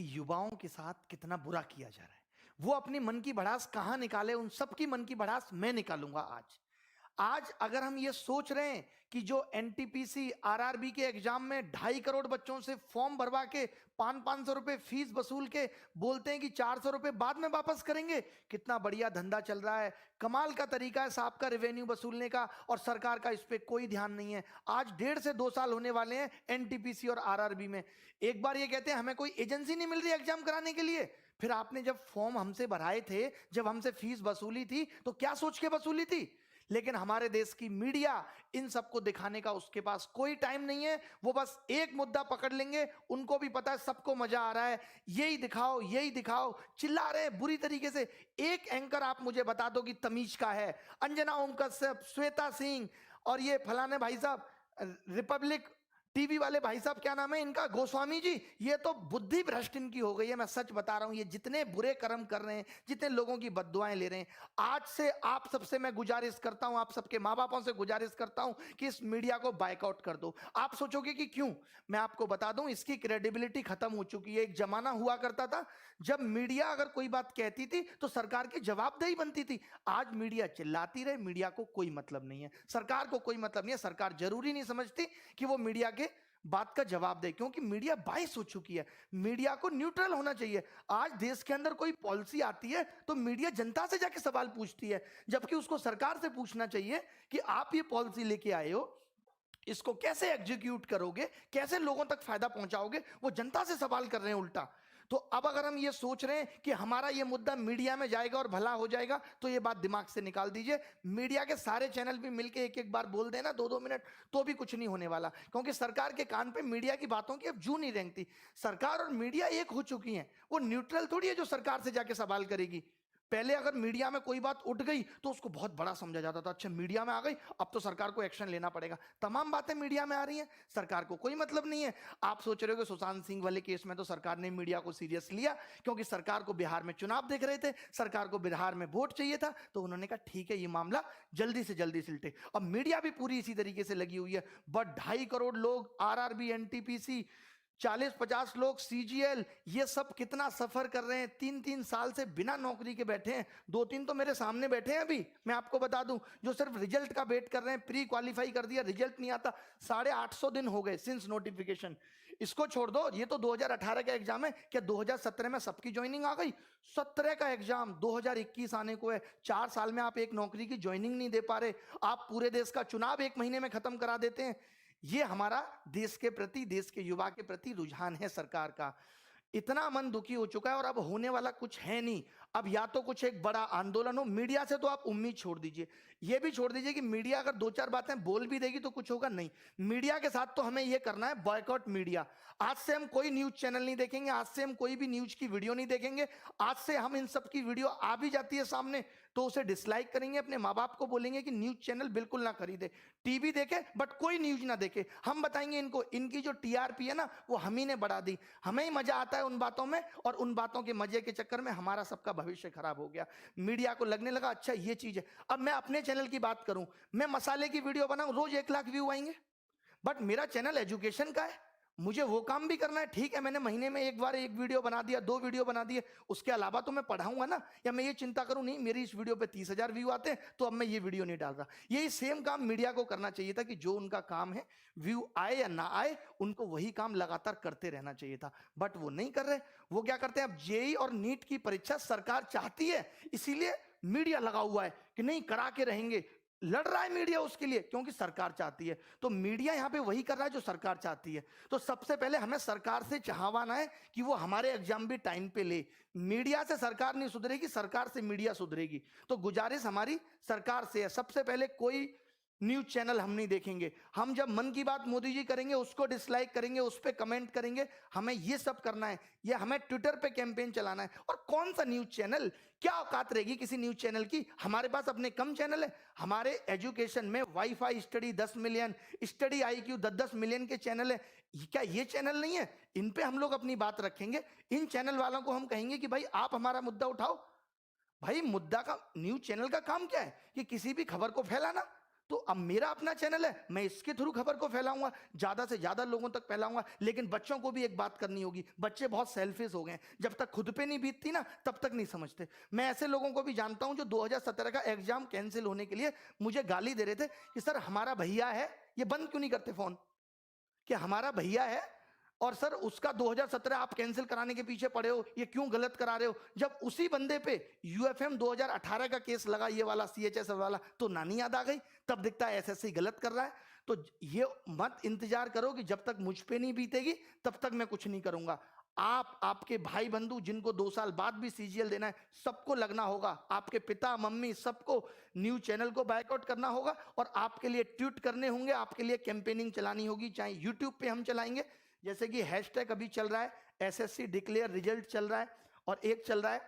कि युवाओं के साथ कितना बुरा किया जा रहा है। वो अपनी मन की भड़ास कहां निकाले, उन सबकी मन की भड़ास मैं निकालूंगा आज अगर हम ये सोच रहे हैं कि जो एनटीपीसी आरआरबी के एग्जाम में 2.5 करोड़ बच्चों से फॉर्म भरवा के 500 रुपए फीस वसूल के बोलते हैं कि 400 रुपए बाद में वापस करेंगे, कितना बढ़िया धंधा चल रहा है, कमाल का तरीका है साहब का रेवेन्यू वसूलने का, और सरकार का इस पे कोई ध्यान नहीं है। आज 1.5 से 2 साल होने वाले हैं एनटीपीसी और आरआरबी में। एक बार ये कहते हैं हमें कोई एजेंसी नहीं मिल रही एग्जाम कराने के लिए, फिर आपने जब फॉर्म हमसे भराए थे, जब हमसे फीस वसूली थी, तो क्या सोच के वसूली थी? लेकिन हमारे देश की मीडिया इन सबको दिखाने का उसके पास कोई टाइम नहीं है। वो बस एक मुद्दा पकड़ लेंगे, उनको भी पता है सबको मजा आ रहा है, यही दिखाओ यही दिखाओ, चिल्ला रहे हैं बुरी तरीके से। एक एंकर आप मुझे बता दो कि तमीज का है, अंजना ओम कश्यप, श्वेता सिंह और ये फलाने भाई साहब रिपब्लिक टीवी वाले भाई साहब, क्या नाम है इनका, गोस्वामी जी, ये तो बुद्धि भ्रष्ट इनकी हो गई है। मैं सच बता रहा हूं, ये जितने बुरे कर्म कर रहे हैं, जितने लोगों की बद्दुआएं ले रहे हैं, आज से आप सबसे मैं गुजारिश करता हूं, आप सबके माँ बापों से गुजारिश करता हूं कि इस मीडिया को बायकॉट कर दो। आप सोचोगे कि क्यों, मैं आपको बता दूं, इसकी क्रेडिबिलिटी खत्म हो चुकी है। एक जमाना हुआ करता था जब मीडिया अगर कोई बात कहती थी तो सरकार की जवाबदेही बनती थी। आज मीडिया चिल्लाती रहे, मीडिया को कोई मतलब नहीं है, सरकार को कोई मतलब नहीं है। सरकार जरूरी नहीं समझती कि वो मीडिया के बात का जवाब दे, क्योंकि मीडिया बाइस हो चुकी है। मीडिया को न्यूट्रल होना चाहिए। आज देश के अंदर कोई पॉलिसी आती है तो मीडिया जनता से जाके सवाल पूछती है, जबकि उसको सरकार से पूछना चाहिए कि आप ये पॉलिसी लेके आए हो, इसको कैसे एग्जीक्यूट करोगे, कैसे लोगों तक फायदा पहुंचाओगे, वो जनता से सवाल कर रहे हैं उल्टा। तो अब अगर हम ये सोच रहे हैं कि हमारा ये मुद्दा मीडिया में जाएगा और भला हो जाएगा, तो ये बात दिमाग से निकाल दीजिए। मीडिया के सारे चैनल भी मिलके एक एक बार बोल देना 2-2 मिनट, तो भी कुछ नहीं होने वाला, क्योंकि सरकार के कान पे मीडिया की बातों की अब जू नहीं रेंगती। सरकार और मीडिया एक हो चुकी हैं, वो न्यूट्रल थोड़ी है जो सरकार से जाके सवाल करेगी। पहले अगर मीडिया में कोई बात उठ गई तो उसको बहुत बड़ा समझा जाता था, अच्छा मीडिया में आ गई अब तो सरकार को एक्शन लेना पड़ेगा। तमाम बातें मीडिया में आ रही हैं, सरकार को कोई मतलब नहीं है। आप सोच रहे हो कि सुशांत सिंह वाले केस में तो सरकार ने मीडिया को सीरियस लिया, क्योंकि सरकार को बिहार में चुनाव देख रहे थे, सरकार को बिहार में वोट चाहिए था, तो उन्होंने कहा ठीक है ये मामला जल्दी से जल्दी सिलटे। अब मीडिया भी पूरी इसी तरीके से लगी हुई है। बट 2.5 करोड़ लोग आरआरबी, एनटीपीसी, 40-50 लोग सीजीएल, ये सब कितना सफर कर रहे हैं, 3-3 साल से बिना नौकरी के बैठे हैं। 2-3 तो मेरे सामने बैठे हैं अभी, मैं आपको बता दूं, जो सिर्फ रिजल्ट का वेट कर रहे हैं, प्री क्वालिफाई कर दिया, रिजल्ट नहीं आता, 850 दिन हो गए सिंस नोटिफिकेशन। इसको छोड़ दो, ये तो 2018 का एग्जाम है, क्या 2017 में सबकी ज्वाइनिंग आ गई? 17 का एग्जाम 2021 आने को है। 4 साल में आप एक नौकरी की ज्वाइनिंग नहीं दे पा रहे, आप पूरे देश का चुनाव 1 महीने में खत्म करा देते हैं। ये हमारा देश के प्रति, देश के युवा के प्रति रुझान है सरकार का। इतना मन दुखी हो चुका है, और अब होने वाला कुछ है नहीं। अब या तो कुछ एक बड़ा आंदोलन हो, मीडिया से तो आप उम्मीद छोड़ दीजिए, ये भी छोड़ दीजिए कि मीडिया अगर 2-4 बातें बोल भी देगी तो कुछ होगा नहीं। मीडिया के साथ तो हमें यह करना है, बॉयकॉट मीडिया। आज से हम कोई न्यूज चैनल नहीं देखेंगे, आज से हम कोई भी न्यूज की वीडियो नहीं देखेंगे, आज से हम इन सब की वीडियो आ भी जाती है सामने तो उसे डिसलाइक करेंगे, अपने माँ बाप को बोलेंगे कि न्यूज चैनल बिल्कुल ना खरीदे, टीवी देखे बट कोई न्यूज ना देखे। हम बताएंगे इनको, इनकी जो टीआरपी है ना वो हम ही ने बढ़ा दी, हमें ही मजा आता है उन बातों में, और उन बातों के मजे के चक्कर में हमारा सबका भविष्य खराब हो गया। मीडिया को लगने लगा अच्छा ये चीज है। अब मैं अपने चैनल की बात करूं, मैं मसाले की वीडियो बनाऊं, रोज 1 लाख व्यू आएंगे, बट मेरा चैनल एजुकेशन का है, मुझे वो काम भी करना है। ठीक है, मैंने महीने में एक बार 1 वीडियो बना दिया, 2 वीडियो बना दिए, उसके अलावा तो मैं पढ़ाऊंगा ना, या मैं ये चिंता करूं नहीं मेरी इस वीडियो पे 30,000 व्यू आते हैं तो अब मैं ये वीडियो नहीं डाल रहा। यही सेम काम मीडिया को करना चाहिए था कि जो उनका काम है, व्यू आए या ना आए, उनको वही काम लगातार करते रहना चाहिए था, बट वो नहीं कर रहे। वो क्या करते हैं, अब जेईई और नीट की परीक्षा सरकार चाहती है, इसीलिए मीडिया लगा हुआ है कि नहीं करा के रहेंगे, लड़ रहा है मीडिया उसके लिए, क्योंकि सरकार चाहती है। तो मीडिया यहां पे वही कर रहा है जो सरकार चाहती है। तो सबसे पहले हमें सरकार से चाहवाना है कि वो हमारे एग्जाम भी टाइम पे ले। मीडिया से सरकार नहीं सुधरेगी, सरकार से मीडिया सुधरेगी। तो गुजारिश हमारी सरकार से है, सबसे पहले कोई न्यूज चैनल हम नहीं देखेंगे। हम जब मन की बात मोदी जी करेंगे उसको डिसलाइक करेंगे, उस पर कमेंट करेंगे, हमें ये सब करना है। ये हमें ट्विटर पे कैंपेन चलाना है। और कौन सा न्यूज चैनल, क्या औकात रहेगी किसी न्यूज चैनल की? हमारे पास अपने कम चैनल है, हमारे एजुकेशन में wifi study 10 million, study IQ 10-10 million के चैनल है। क्या ये चैनल नहीं है? इन पे हम लोग अपनी बात रखेंगे, इन चैनल वालों को हम कहेंगे कि भाई आप हमारा मुद्दा उठाओ। भाई मुद्दा का, न्यूज चैनल का काम क्या है कि किसी भी खबर को फैलाना। तो अब मेरा अपना चैनल है, मैं इसके थ्रू खबर को फैलाऊंगा, ज्यादा से ज्यादा लोगों तक फैलाऊंगा। लेकिन बच्चों को भी एक बात करनी होगी, बच्चे बहुत सेल्फिश हो गए हैं, जब तक खुद पे नहीं बीतती ना तब तक नहीं समझते। मैं ऐसे लोगों को भी जानता हूं जो 2017 का एग्जाम कैंसिल होने के लिए मुझे गाली दे रहे थे कि सर हमारा भैया है, ये बंद क्यों नहीं करते फोन, कि हमारा भैया है और सर उसका 2017 आप कैंसिल कराने के पीछे पड़े हो, ये क्यों गलत करा रहे हो। जब उसी बंदे पे यूएफएम 2018 का केस लगा, ये वाला सीएचएस वाला, तो नानी याद आ गई, तब दिखता है एसएससी गलत कर रहा है। तो ये मत इंतजार करो कि जब तक मुझ पे नहीं बीतेगी तब तक मैं कुछ नहीं करूंगा। आप, आपके भाई बंधु जिनको 2 साल बाद भी सीजीएल देना है, सबको लगना होगा, आपके पिता मम्मी सबको न्यूज चैनल को बायकॉट करना होगा और आपके लिए ट्वीट करने होंगे, आपके लिए कैंपेनिंग चलानी होगी। चाहे यूट्यूब पे हम चलाएंगे, जैसे कि हैशटैग अभी चल रहा है एसएससी डिक्लेयर रिजल्ट चल रहा है, और एक चल रहा है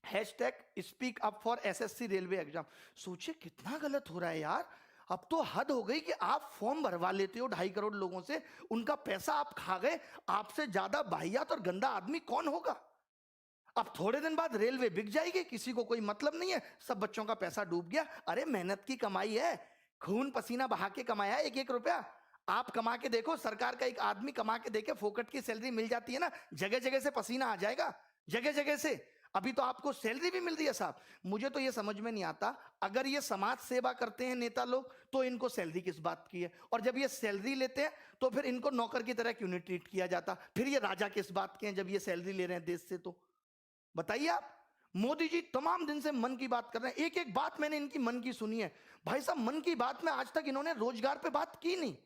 hashtag speak up for SSC railway exam. सोचिए कितना गलत हो रहा है यार। अब तो हद हो गई कि आप फॉर्म भरवा लेते हो 2.5 करोड़ लोगों से, उनका पैसा आप खा गए, आपसे ज्यादा वाहियात और गंदा आदमी कौन होगा। अब थोड़े दिन बाद रेलवे बिक जाएगी, किसी को कोई मतलब नहीं है, सब बच्चों का पैसा डूब गया। अरे मेहनत की कमाई है, खून पसीना बहा के कमाया है 1-1 रुपया। आप कमा के देखो, सरकार का एक आदमी कमा के देखे, फोकट की सैलरी मिल जाती है ना, जगह जगह से पसीना आ जाएगा, जगह जगह से। अभी तो आपको सैलरी भी मिल रही है साहब। मुझे तो ये समझ में नहीं आता, अगर ये समाज सेवा करते हैं नेता लोग तो इनको सैलरी किस बात की है, और जब ये सैलरी लेते हैं तो फिर इनको नौकर की तरह क्यों नहीं ट्रीट किया जाता, फिर ये राजा किस बात के हैं जब ये सैलरी ले रहे हैं देश से। तो बताइए आप। मोदी जी तमाम दिन से मन की बात कर रहे हैं, एक एक बात मैंने इनकी मन की सुनी है। भाई साहब मन की बात में आज तक इन्होंने रोजगार पे बात की नहीं।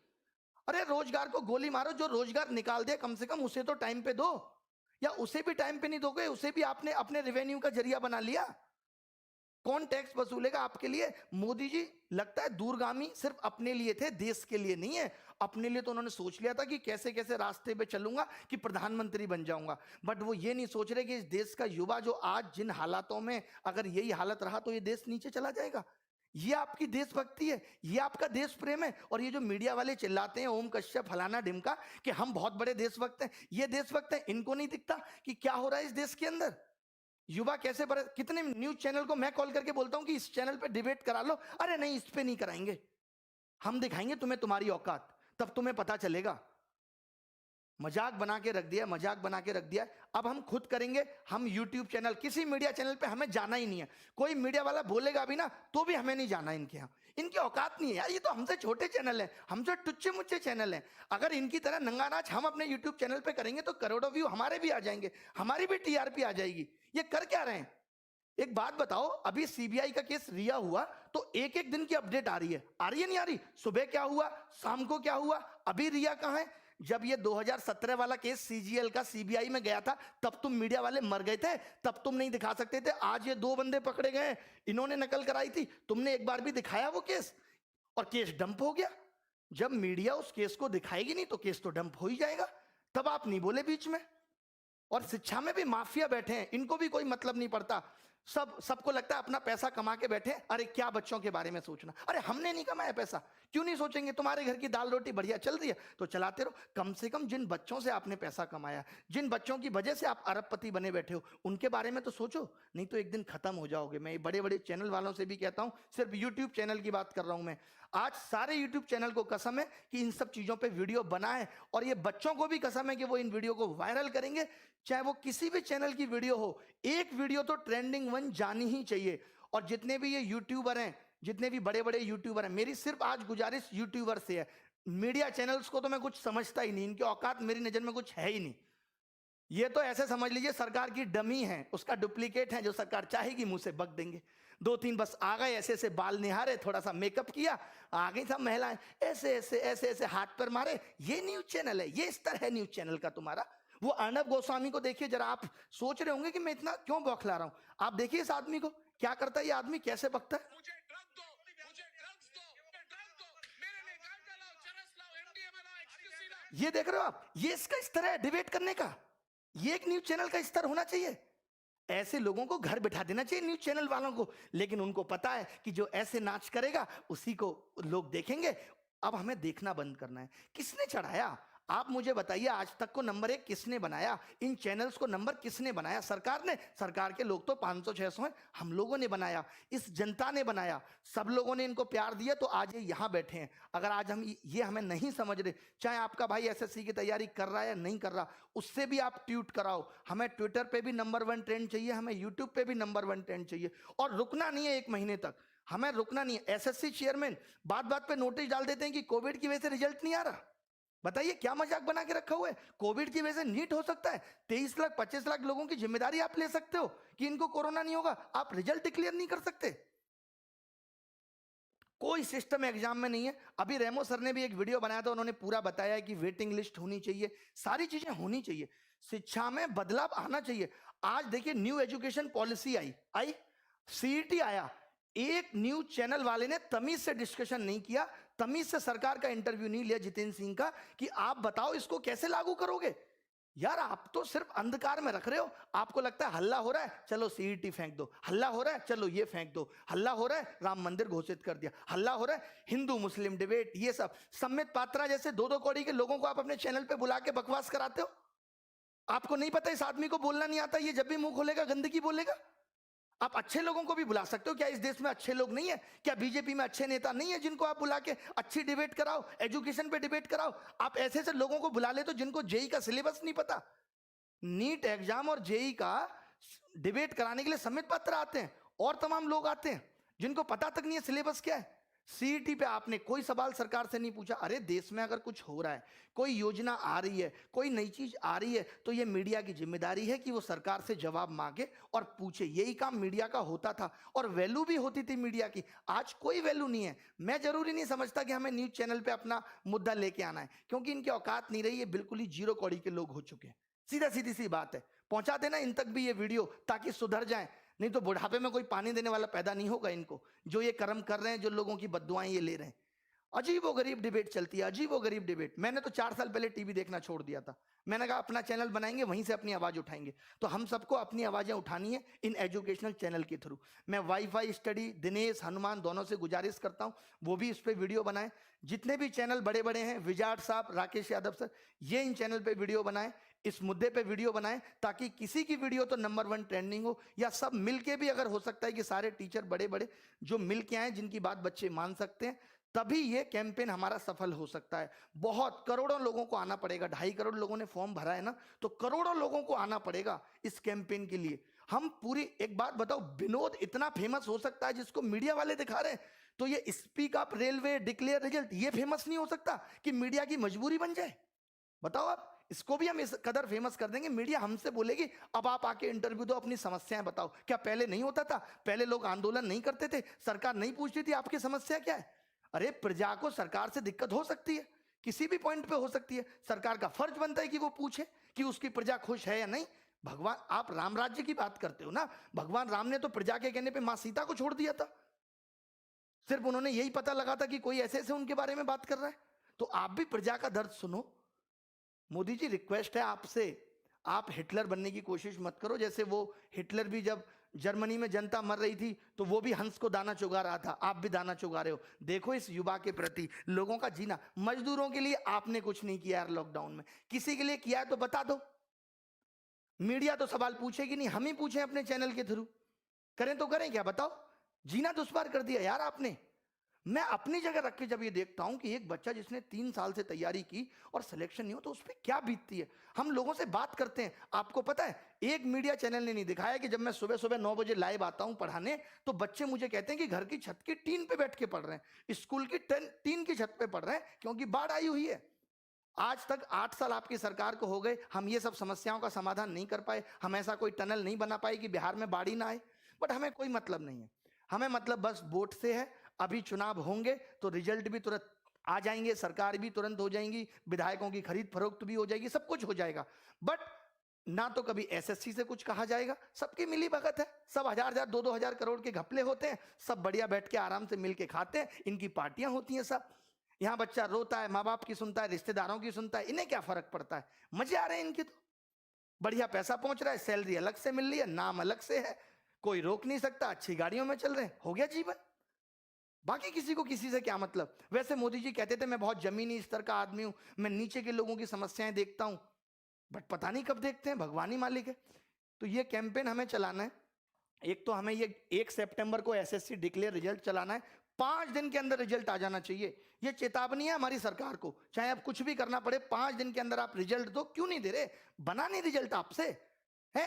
अरे रोजगार को गोली मारो, जो रोजगार निकाल दे कम से कम उसे तो टाइम पे दो, या उसे भी टाइम पे नहीं दोगे, उसे भी आपने अपने रेवेन्यू का जरिया बना लिया। कौन टैक्स वसूलेगा आपके लिए। मोदी जी लगता है दूरगामी सिर्फ अपने लिए थे, देश के लिए नहीं है। अपने लिए तो उन्होंने सोच लिया था कि कैसे कैसे रास्ते पे चलूंगा कि प्रधानमंत्री बन जाऊंगा, बट वो ये नहीं सोच रहे कि इस देश का युवा जो आज जिन हालातों में, अगर यही हालत रहा तो ये देश नीचे चला जाएगा। ये आपकी देशभक्ति है, ये आपका देश प्रेम है। और ये जो मीडिया वाले चिल्लाते हैं ओम कश्यप फलाना ढिमका कि हम बहुत बड़े देशभक्त हैं, ये देशभक्त हैं, इनको नहीं दिखता कि क्या हो रहा है इस देश के अंदर। युवा कैसे कितने न्यूज चैनल को मैं कॉल करके बोलता हूं कि इस चैनल पे डिबेट करा लो, अरे नहीं इस पे नहीं कराएंगे, हम दिखाएंगे तुम्हें तुम्हारी औकात, तब तुम्हें पता चलेगा। मजाक बना के रख दिया, मजाक बना के रख दिया। अब हम खुद करेंगे, हम यूट्यूब चैनल, किसी मीडिया चैनल पे हमें जाना ही नहीं है। कोई मीडिया वाला बोलेगा भी ना तो भी हमें नहीं जाना इनके यहाँ, इनकी औकात नहीं है यार। ये तो हमसे छोटे चैनल है, हमसे टुच्चे मुच्चे चैनल है। अगर इनकी तरह नंगा नाच हम अपने यूट्यूब चैनल पे करेंगे तो करोड़ों व्यू हमारे भी आ जाएंगे, हमारी भी टीआरपी आ जाएगी। ये कर क्या रहे हैं। एक बात बताओ, अभी सीबीआई का केस रिया हुआ तो एक एक दिन की अपडेट आ रही है नहीं आ रही। सुबह क्या हुआ, शाम को क्या हुआ, अभी रिया कहां है। जब ये 2017 वाला केस सीजीएल का सीबीआई में गया था तब तुम मीडिया वाले मर गए थे, तब तुम नहीं दिखा सकते थे। आज ये 2 बंदे पकड़े गए, इन्होंने नकल कराई थी, तुमने एक बार भी दिखाया वो केस, और केस डंप हो गया। जब मीडिया उस केस को दिखाएगी नहीं तो केस तो डंप हो ही जाएगा। तब आप नहीं बोले बीच में। और शिक्षा में भी माफिया बैठे हैं, इनको भी कोई मतलब नहीं पड़ता। सबको लगता है अपना पैसा कमा के बैठे, अरे क्या बच्चों के बारे में सोचना। अरे हमने नहीं कमाया पैसा, क्यों नहीं सोचेंगे। तुम्हारे घर की दाल रोटी बढ़िया चल रही है तो चलाते रहो। कम से कम जिन बच्चों से आपने पैसा कमाया, जिन बच्चों की वजह से आप अरबपति बने बैठे हो, उनके बारे में तो सोचो, नहीं तो एक दिन खत्म हो जाओगे। मैं बड़े बड़े चैनल वालों से भी कहता हूं, सिर्फ यूट्यूब चैनल की बात कर रहा हूं मैं। आज सारे यूट्यूब चैनल को कसम है कि इन सब चीजों पे वीडियो बनाए, और ये बच्चों को भी कसम है कि वो इन वीडियो को वायरल करेंगे। चाहे वो किसी भी चैनल की वीडियो हो, एक वीडियो तो ट्रेंडिंग 1 जानी ही चाहिए। और जितने भी ये यूट्यूबर हैं, जितने भी बड़े बड़े यूट्यूबर हैं, मेरी सिर्फ आज गुजारिश यूट्यूबर से है। मीडिया चैनल्स को तो मैं कुछ समझता ही नहीं, इनकी औकात मेरी नजर में कुछ है ही नहीं। ये तो ऐसे समझ लीजिए सरकार की डमी है, उसका डुप्लीकेट है, जो सरकार चाहेगी मुंह से बक देंगे। 2-3 बस आ गए, ऐसे ऐसे बाल निहारे, थोड़ा सा मेकअप किया, आ गई सब महिलाएं, ऐसे ऐसे ऐसे ऐसे हाथ पर मारे। ये न्यूज चैनल है, ये स्तर है न्यूज चैनल का तुम्हारा। वो अर्णब गोस्वामी को देखिए जरा, आप सोच रहे होंगे कि मैं इतना क्यों बौखला रहा हूं। आप देखिए इस आदमी को, क्या करता है ये आदमी, कैसे बकता है। मुझे ड्रग दो, मुझे ड्रग्स दो, ड्रग दो, मेरे लिए गांजा लाओ, चरस लाओ, एमडीएमए लाओ, एक्सक्यूसी लाओ। ये देख रहे हो आप, ये इसका स्तर है डिबेट करने का। ये एक न्यूज चैनल का स्तर होना चाहिए। ऐसे लोगों को घर बिठा देना चाहिए न्यूज चैनल वालों को। लेकिन उनको पता है कि जो ऐसे नाच करेगा उसी को लोग देखेंगे। अब हमें देखना बंद करना है। किसने चढ़ाया, आप मुझे बताइए, आज तक को नंबर 1 किसने बनाया? इन चैनल्स को नंबर किसने बनाया? सरकार ने। सरकार के लोग तो 500-600 हैं, हम लोगों ने बनाया, इस जनता ने बनाया, सब लोगों ने इनको प्यार दिया, तो आज ये यहां बैठे हैं। अगर आज हम ये हमें नहीं समझ रहे, चाहे आपका भाई एसएससी की तैयारी कर रहा है या नहीं कर रहा, उससे भी आप ट्वीट कराओ। हमें ट्विटर पे भी नंबर 1 ट्रेंड चाहिए, हमें यूट्यूब पे भी नंबर 1 ट्रेंड चाहिए, और रुकना नहीं है 1 महीने तक, हमें रुकना नहीं है। एसएससी चेयरमैन बात बात पे नोटिस डाल देते हैं कि कोविड की वजह से रिजल्ट नहीं आ रहा। बताइए क्या मजाक बना के रखा हुआ है? कोविड की वजह से नीट हो सकता है? 23 लाख 25 लाख लोगों की जिम्मेदारी आप ले सकते हो कि इनको कोरोना नहीं होगा, आप रिजल्ट डिक्लेयर नहीं कर सकते? कोई सिस्टम एग्जाम में नहीं है। अभी रेमो सर ने भी एक वीडियो बनाया था, उन्होंने पूरा बताया कि वेटिंग लिस्ट होनी चाहिए, सारी चीजें होनी चाहिए, शिक्षा में बदलाव आना चाहिए। आज देखिए न्यू एजुकेशन पॉलिसी आई सीईटी आया, एक न्यूज चैनल वाले ने तमीज से डिस्कशन नहीं किया, तमीज से सरकार का इंटरव्यू नहीं लिया जितेंद्र सिंह का कि आप बताओ इसको कैसे लागू करोगे। यार आप तो सिर्फ अंधकार में रख रहे हो। आपको लगता है हल्ला हो रहा है, चलो सीईटी फेंक दो, हल्ला हो रहा है, चलो ये फेंक दो, हल्ला हो रहा है, राम मंदिर घोषित कर दिया, हल्ला हो रहा है, हिंदू मुस्लिम डिबेट, ये सब। सम्मित पात्रा जैसे 2-2 कौड़ी के लोगों को आप अपने चैनल पे बुला के बकवास कराते हो। आपको नहीं पता इस आदमी को बोलना नहीं आता, ये जब भी मुंह खोलेगा गंदगी बोलेगा। आप अच्छे लोगों को भी बुला सकते हो, क्या इस देश में अच्छे लोग नहीं है? क्या बीजेपी में अच्छे नेता नहीं है जिनको आप बुला के अच्छी डिबेट कराओ, एजुकेशन पे डिबेट कराओ? आप ऐसे ऐसे लोगों को बुला ले तो जिनको जेई का सिलेबस नहीं पता, नीट एग्जाम और जेई का डिबेट कराने के लिए सम्मित पात्र आते हैं, और तमाम लोग आते हैं जिनको पता तक नहीं है सिलेबस क्या है। सीईटी पे आपने कोई सवाल सरकार से नहीं पूछा। अरे देश में अगर कुछ हो रहा है, कोई योजना आ रही है, कोई नई चीज आ रही है, तो ये मीडिया की जिम्मेदारी है कि वो सरकार से जवाब मांगे और पूछे। यही काम मीडिया का होता था और वैल्यू भी होती थी मीडिया की। आज कोई वैल्यू नहीं है। मैं जरूरी नहीं समझता कि हमें न्यूज चैनल पे अपना मुद्दा लेके आना है, क्योंकि इनकी औकात नहीं रही है, बिल्कुल ही 0 कौड़ी के लोग हो चुके हैं। सीधी सी बात है, पहुंचा देना इन तक भी ये वीडियो ताकि सुधर जाए, नहीं तो बुढ़ापे में कोई पानी देने वाला पैदा नहीं होगा इनको, जो ये कर्म कर रहे हैं, जो लोगों की बद्दुआएं ये ले रहे हैं। अजीबो गरीब डिबेट चलती है, अजीबो गरीब डिबेट। मैंने तो 4 साल पहले टीवी देखना छोड़ दिया था। मैंने कहा अपना चैनल बनाएंगे, वहीं से अपनी आवाज उठाएंगे। तो हम सबको अपनी आवाजें उठानी है इन एजुकेशनल चैनल के थ्रू। मैं वाईफाई स्टडी, दिनेश, हनुमान दोनों से गुजारिश करता हूं वो भी इस पे वीडियो बनाएं। जितने भी चैनल बड़े बड़े हैं, विजाट साहब, राकेश यादव सर, ये इन चैनल पे वीडियो बनाएं, इस मुद्दे पे वीडियो बनाएं, ताकि किसी की वीडियो तो नंबर 1 ट्रेंडिंग हो, या सब मिलके भी, अगर हो सकता है कि सारे टीचर बड़े बड़े जो मिलके आए, जिनकी बात बच्चे मान सकते हैं, तभी ये कैंपेन हमारा सफल हो सकता है। बहुत करोड़ों लोगों को आना पड़ेगा, 2.5 करोड़ लोगों ने फॉर्म भरा है ना, तो करोड़ों लोगों को आना पड़ेगा इस कैंपेन के लिए। हम पूरी, एक बात बताओ, विनोद इतना फेमस हो सकता है जिसको मीडिया वाले दिखा रहे हैं, तो ये speak up railway declare result ये फेमस नहीं हो सकता कि मीडिया की मजबूरी बन जाए? बताओ आप, इसको भी हम इस कदर फेमस कर देंगे, मीडिया हमसे बोलेगी अब आप आके इंटरव्यू दो, अपनी समस्याएं बताओ। क्या पहले नहीं होता था? पहले लोग आंदोलन नहीं करते थे, सरकार नहीं पूछती थी आपकी समस्या क्या है? अरे प्रजा को सरकार से दिक्कत हो सकती है, किसी भी पॉइंट पे हो सकती है, सरकार का फर्ज बनता है कि वो पूछे कि उसकी प्रजा खुश है या नहीं। भगवान, आप राम राज्य की बात करते हो ना, भगवान राम ने तो प्रजा के कहने पे मां सीता को छोड़ दिया था। सिर्फ उन्होंने यही पता लगा था कि कोई ऐसे ऐसे उनके बारे में बात कर रहा है। तो आप भी प्रजा का दर्द सुनो। मोदी जी, रिक्वेस्ट है आपसे, आप हिटलर बनने की कोशिश मत करो। जैसे वो हिटलर भी जब जर्मनी में जनता मर रही थी तो वो भी हंस को दाना चुगा रहा था, आप भी दाना चुगा रहे हो। देखो इस युवा के प्रति, लोगों का जीना। मजदूरों के लिए आपने कुछ नहीं किया यार लॉकडाउन में, किसी के लिए किया है तो बता दो। मीडिया तो सवाल पूछेगी नहीं, हम ही पूछें अपने चैनल के थ्रू। करें तो करें क्या, बताओ? जीना दुश्वार कर दिया यार आपने। मैं अपनी जगह रख के जब ये देखता हूं कि एक बच्चा जिसने 3 साल से तैयारी की और सिलेक्शन नहीं हो, तो उस पर क्या बीतती है। हम लोगों से बात करते हैं, आपको पता है एक मीडिया चैनल ने नहीं दिखाया कि जब मैं सुबह सुबह 9 बजे लाइव आता हूं पढ़ाने, तो बच्चे मुझे कहते हैं कि घर की छत की टीन पे बैठ के पढ़ रहे हैं, स्कूल की टीन की छत पे पढ़ रहे हैं, क्योंकि बाढ़ आई हुई है। आज तक 8 साल आपकी सरकार को हो गए, हम ये सब समस्याओं का समाधान नहीं कर पाए, हम ऐसा कोई टनल नहीं बना पाए कि बिहार में बाढ़ ही ना आए। बट हमें कोई मतलब नहीं है, हमें मतलब बस वोट से है। अभी चुनाव होंगे तो रिजल्ट भी तुरंत आ जाएंगे, सरकार भी तुरंत हो जाएंगी, विधायकों की खरीद फरोख्त भी हो जाएगी, सब कुछ हो जाएगा। बट ना तो कभी एसएससी से कुछ कहा जाएगा, सबकी मिली भगत है, सब 1000-1000 2-2000 करोड़ के घपले होते हैं, सब बढ़िया बैठ के आराम से मिल के खाते हैं, इनकी पार्टियां होती हैं सब। यहाँ बच्चा रोता है, माँ बाप की सुनता है, रिश्तेदारों की सुनता है, इन्हें क्या फर्क पड़ता है? मजे आ रहे हैं इनके तो, बढ़िया पैसा पहुंच रहा है, सैलरी अलग से मिल रही है, नाम अलग से है, कोई रोक नहीं सकता, अच्छी गाड़ियों में चल रहे हैं, हो गया जीवन। बाकी किसी को किसी से क्या मतलब। वैसे मोदी जी कहते थे मैं बहुत जमीनी स्तर का आदमी हूं, मैं नीचे के लोगों की समस्याएं देखता हूं, बट पता नहीं कब देखते हैं, भगवान ही मालिक है। तो ये कैंपेन हमें चलाना है। एक तो हमें ये 1 सितंबर को एसएससी डिक्लेयर रिजल्ट चलाना है, 5 दिन के अंदर रिजल्ट आ जाना चाहिए। ये चेतावनी है हमारी सरकार को, चाहे अब कुछ भी करना पड़े, 5 दिन के अंदर आप रिजल्ट दो। क्यों नहीं दे रहे? बना नहीं रिजल्ट आपसे है?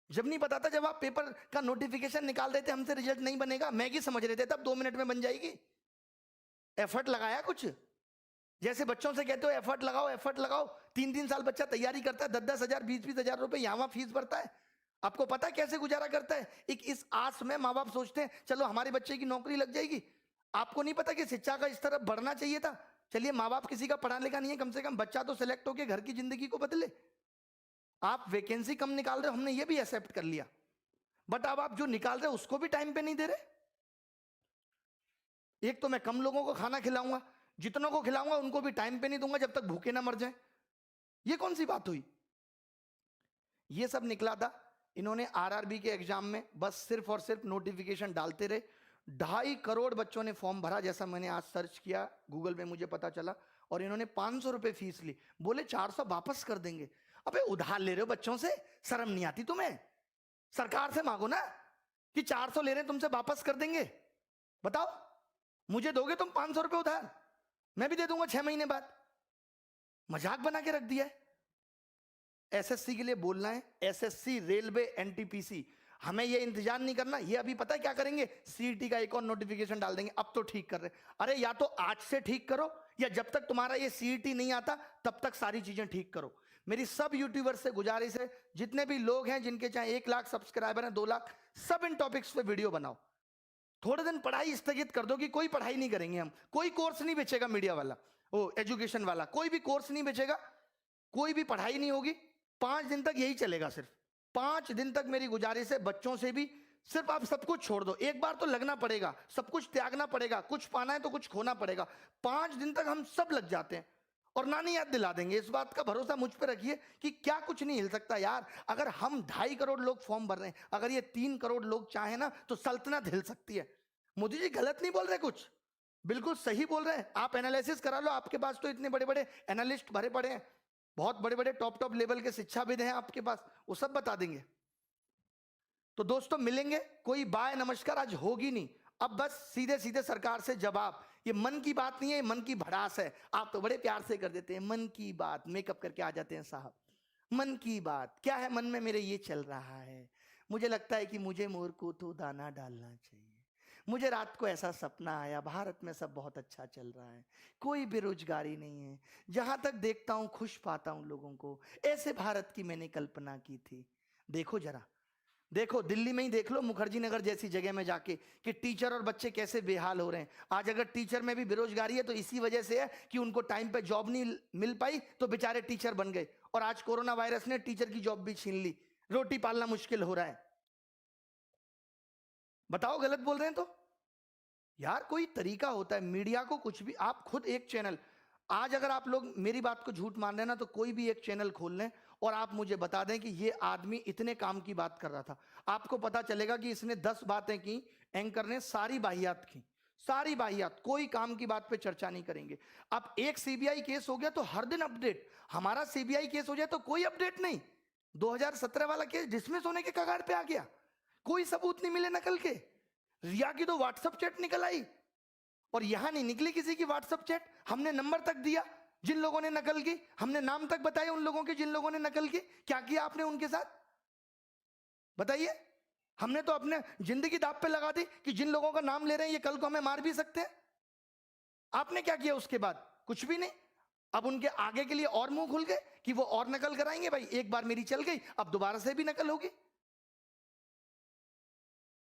जब नहीं पता था, जब आप पेपर का नोटिफिकेशन निकाल रहे थे हमसे रिजल्ट नहीं बनेगा, मैगी समझ रहे थे तब 2 मिनट में बन जाएगी। एफर्ट लगाया कुछ? जैसे बच्चों से कहते हो एफर्ट लगाओ एफर्ट लगाओ, 3-3 साल बच्चा तैयारी करता है, 10-10 हजार 20-20 हजार रुपए यहाँ फीस भरता है। आपको पता है कैसे गुजारा करता है? एक इस आस में माँ बाप सोचते हैं चलो हमारे बच्चे की नौकरी लग जाएगी। आपको नहीं पता कि शिक्षा का इस तरफ बढ़ना चाहिए था। चलिए माँ बाप किसी का पढ़ा लिखा नहीं है, कम से कम बच्चा तो सिलेक्ट होकर घर की जिंदगी को बदले। आप वैकेंसी कम निकाल रहे हो, हमने ये भी एक्सेप्ट कर लिया, बट अब आप जो निकाल रहे हो उसको भी टाइम पे नहीं दे रहे। एक तो मैं कम लोगों को खाना खिलाऊंगा, जितनों को खिलाऊंगा उनको भी टाइम पे नहीं दूंगा जब तक भूखे ना मर जाएं। ये कौन सी बात हुई? ये सब निकला था इन्होंने आरआरबी के एग्जाम में, बस सिर्फ और सिर्फ नोटिफिकेशन डालते रहे। 2.5 करोड़ बच्चों ने फॉर्म भरा, जैसा मैंने आज सर्च किया गूगल में मुझे पता चला, और इन्होंने 500 रुपए फीस ली, बोले 400 वापस कर देंगे। अबे उधार ले रहे हो बच्चों से, शर्म नहीं आती तुम्हें? सरकार से मांगो ना कि 400 ले रहे हैं तुमसे वापस कर देंगे। बताओ, मुझे दोगे तुम 500 रुपए उधार, मैं भी दे दूंगा 6 महीने बाद। मजाक बना के रख दिया है। एसएससी के लिए बोलना है, एसएससी रेलवे एनटीपीसी, हमें ये इंतजार नहीं करना। ये अभी पता है क्या करेंगे? सीईटी का एक और नोटिफिकेशन डाल देंगे। अब तो ठीक कर रहे, अरे या तो आज से ठीक करो, या जब तक तुम्हारा ये सीईटी नहीं आता तब तक सारी चीजें ठीक करो। मेरी सब यूट्यूबर से गुजारिश है, जितने भी लोग हैं जिनके चाहे 1 लाख सब्सक्राइबर हैं, 2 लाख, सब इन टॉपिक्स पे वीडियो बनाओ। थोड़े दिन पढ़ाई स्थगित कर दो कि कोई पढ़ाई नहीं करेंगे हम, कोई कोर्स नहीं बेचेगा मीडिया वाला, वो एजुकेशन वाला कोई भी कोर्स नहीं बेचेगा, कोई भी पढ़ाई नहीं होगी। 5 दिन तक यही चलेगा, सिर्फ 5 दिन तक मेरी गुजारिश है। बच्चों से भी सिर्फ आप सब कुछ छोड़ दो, एक बार तो लगना पड़ेगा, सब कुछ त्यागना पड़ेगा, कुछ पाना है तो कुछ खोना पड़ेगा। 5 दिन तक हम सब लग जाते हैं और नानी याद दिला देंगे। इस बात का भरोसा मुझ पर रखिए कि क्या कुछ नहीं हिल सकता यार। अगर हम 2.5 करोड़ लोग फॉर्म भर रहे हैं, अगर ये 3 करोड़ लोग चाहे ना तो सल्तनत हिल सकती है। मोदी जी गलत नहीं बोल रहे, कुछ बिल्कुल सही बोल रहे हैं। आप एनालिसिस करा लो, आपके पास तो इतने बड़े बड़े एनालिस्ट भरे पड़े हैं, बहुत बड़े बड़े टॉप लेवल के शिक्षाविद हैं आपके पास, वो सब बता देंगे। तो दोस्तों मिलेंगे, कोई बाय नमस्कार आज होगी नहीं, अब बस सीधे सीधे सरकार से जवाब। ये मन की बात नहीं है, मन की भड़ास है। आप तो बड़े प्यार से कर देते हैं मन की बात, मेकअप करके आ जाते हैं साहब। मन की बात क्या है? मन में मेरे ये चल रहा है, मुझे लगता है कि मुझे मोर को तो दाना डालना चाहिए। मुझे रात को ऐसा सपना आया, भारत में सब बहुत अच्छा चल रहा है, कोई बेरोजगारी नहीं है, जहां तक देखता हूं खुश पाता हूं लोगों को। ऐसे भारत की मैंने कल्पना की थी। देखो जरा, देखो दिल्ली में ही देख लो, मुखर्जी नगर जैसी जगह में जाके कि टीचर और बच्चे कैसे बेहाल हो रहे हैं। आज अगर टीचर में भी बेरोजगारी है तो इसी वजह से है कि उनको टाइम पे जॉब नहीं मिल पाई, तो बेचारे टीचर बन गए। और आज कोरोना वायरस ने टीचर की जॉब भी छीन ली, रोटी पालना मुश्किल हो रहा है। बताओ गलत बोल रहे हैं तो? यार कोई तरीका होता है। मीडिया को कुछ भी, आप खुद एक चैनल, आज अगर आप लोग मेरी बात को झूठ मान रहे हैं ना, तो कोई भी एक चैनल खोल लें और आप मुझे बता दें कि ये आदमी इतने काम की बात कर रहा था, आपको पता चलेगा कि इसने 10 बातें की, एंकर ने सारी बाहियात की, सारी बाहियात, कोई काम की बात पे चर्चा नहीं करेंगे। अब एक सीबीआई केस हो गया तो हर दिन अपडेट, हमारा सीबीआई केस हो जाए तो कोई अपडेट नहीं। 2017 वाला केस डिसमिस होने के कगार पे आ गया, कोई सबूत नहीं मिले नकल के। रिया की तो व्हाट्सएप चैट निकल आई, और यहां नहीं निकली किसी की व्हाट्सएप चैट। हमने नंबर तक दिया जिन लोगों ने नकल की, हमने नाम तक बताए उन लोगों के जिन लोगों ने नकल की। क्या किया आपने उनके साथ बताइए? हमने तो अपने जिंदगी दांव पे लगा दी कि जिन लोगों का नाम ले रहे हैं ये कल को हमें मार भी सकते हैं। आपने क्या किया उसके बाद? कुछ भी नहीं। अब उनके आगे के लिए और मुंह खुल गए कि वो और नकल कराएंगे। भाई एक बार मेरी चल गई, अब दोबारा से भी नकल होगी।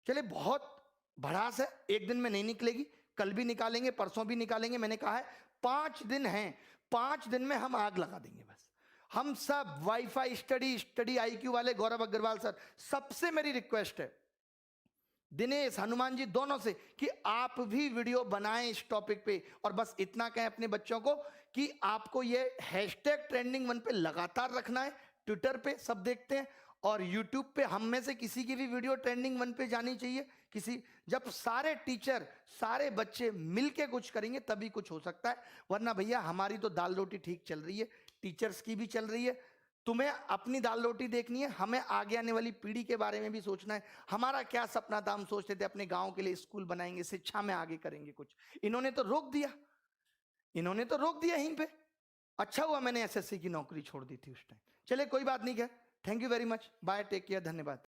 चले बहुत भड़ास है, एक दिन में नहीं निकलेगी, कल भी निकालेंगे, परसों भी निकालेंगे। मैंने कहा है 5 दिन हैं, 5 दिन में हम आग लगा देंगे बस। हम सब वाईफाई स्टडी आईक्यू वाले गौरव अग्रवाल सर, सबसे मेरी रिक्वेस्ट है, दिनेश हनुमान जी दोनों से, कि आप भी वीडियो बनाएं इस टॉपिक पे। और बस इतना कहें अपने बच्चों को कि आपको ये हैशटैग ट्रेंडिंग 1 पे लगातार रखना है, ट्विटर पे सब देखते हैं। और YouTube पे हम में से किसी की भी वीडियो ट्रेंडिंग 1 पे जानी चाहिए? जब सारे टीचर, सारे बच्चे मिलके कुछ करेंगे तभी कुछ हो सकता है, वरना भैया हमारी तो दाल रोटी ठीक चल रही है, टीचर्स की भी चल रही है। तुम्हें अपनी दाल रोटी देखनी है, हमें आगे आने वाली पीढ़ी के बारे में भी सोचना है। हमारा क्या सपना था, हम सोचते थे अपने गांव के लिए स्कूल बनाएंगे, शिक्षा में आगे करेंगे कुछ। इन्होंने तो रोक दिया, यहीं पे। अच्छा हुआ मैंने एसएससी की नौकरी छोड़ दी थी उस टाइम। चलिए कोई बात नहीं है। Thank you very much, bye, take care, धन्यवाद।